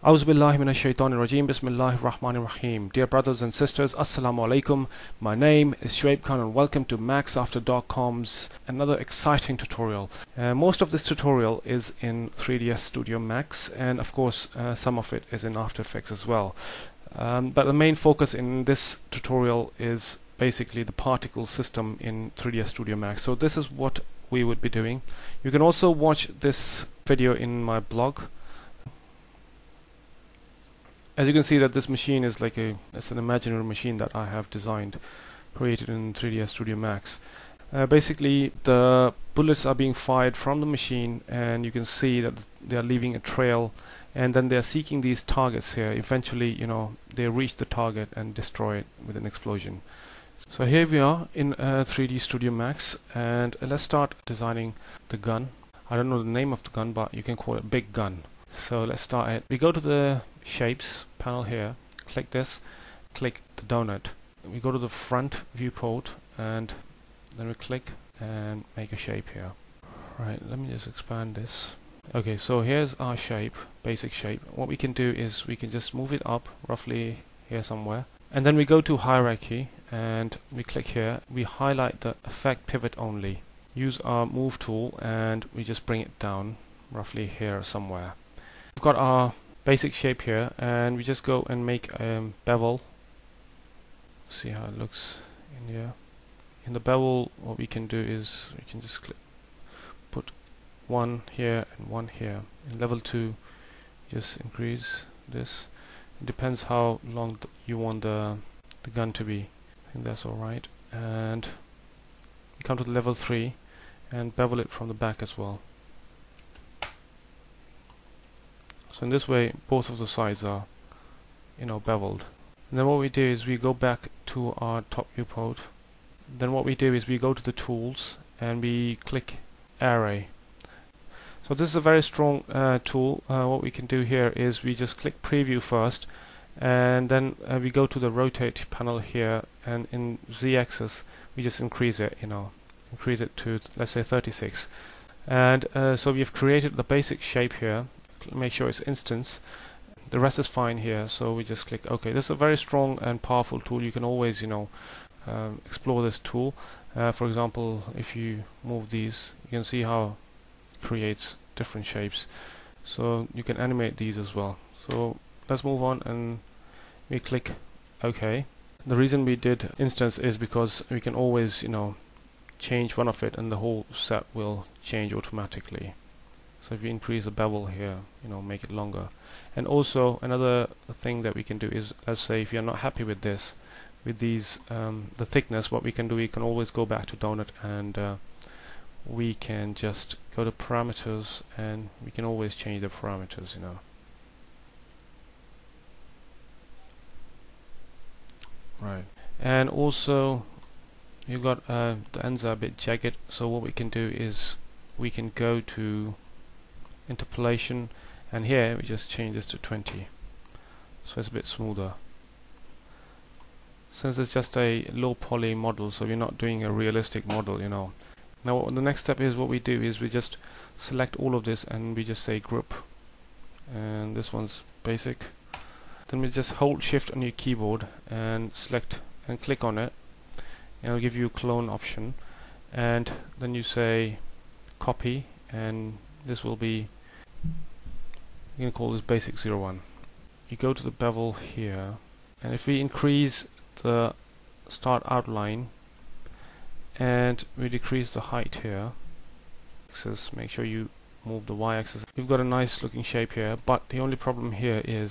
Auzu billahi minash shaitanir rajim. Bismillahir rahmanir rahim. Dear brothers and sisters, assalamu alaikum. My name is Shoaib Khan and welcome to Maxafter.com's another exciting tutorial. Most of this tutorial is in 3ds Studio Max, and of course some of it is in After Effects as well. But the main focus in this tutorial is basically the particle system in 3ds Studio Max. So this is what we would be doing. You can also watch this video in my blog. As you can see that this machine is like it's an imaginary machine that I have designed, created in 3ds Studio Max. Basically the bullets are being fired from the machine, and you can see that they are leaving a trail, and then they are seeking these targets here. Eventually, you know, they reach the target and destroy it with an explosion. So here we are in 3D Studio Max, and let's start designing the gun. I don't know the name of the gun, but you can call it big gun. So let's start it. We go to the shapes panel here, click this, click the donut. We go to the front viewport, and then we click and make a shape here. Right, let me just expand this. Okay, so here's our shape, basic shape. What we can do is we can just move it up roughly here somewhere, and then we go to hierarchy and we click here. We highlight the effect pivot only. Use our move tool and we just bring it down roughly here somewhere. We've got our basic shape here, and we just go and make a bevel. See how it looks in here. In the bevel, what we can do is we can just put one here and one here. In level 2, just increase this. It depends how long you want the gun to be. I think that's alright. And come to the level 3 and bevel it from the back as well. So in this way, both of the sides are, you know, beveled. And then what we do is we go back to our top viewport. Then what we do is we go to the tools and we click array. So this is a very strong tool. What we can do here is we just click preview first, and then we go to the rotate panel here, and in z-axis we just increase it, you know, increase it to, let's say, 36. And so we have created the basic shape here. Make sure it's instance. The rest is fine here, so we just click OK. This is a very strong and powerful tool. You can always, you know, explore this tool. For example, if you move these, you can see how it creates different shapes. So you can animate these as well. So let's move on and we click OK. The reason we did instance is because we can always, you know, change one of it and the whole set will change automatically. So if you increase the bevel here, you know, make it longer. And also another thing that we can do is, let's say if you're not happy with this, with these, the thickness, what we can do, we can always go back to donut, and we can just go to parameters, and we can always change the parameters, you know. Right. And also you've got the ends are a bit jagged, so what we can do is we can go to interpolation, and here we just change this to 20, so it's a bit smoother. Since it's just a low poly model, so we're not doing a realistic model, you know. Now the next step is what we do is we just select all of this and we just say group, and this one's basic. Then we just hold shift on your keyboard and select and click on it, and it'll give you a clone option, and then you say copy, and this will be, you can call this basic 01. You go to the bevel here, and if we increase the start outline and we decrease the height here, make sure you move the y-axis. We've got a nice looking shape here, but the only problem here is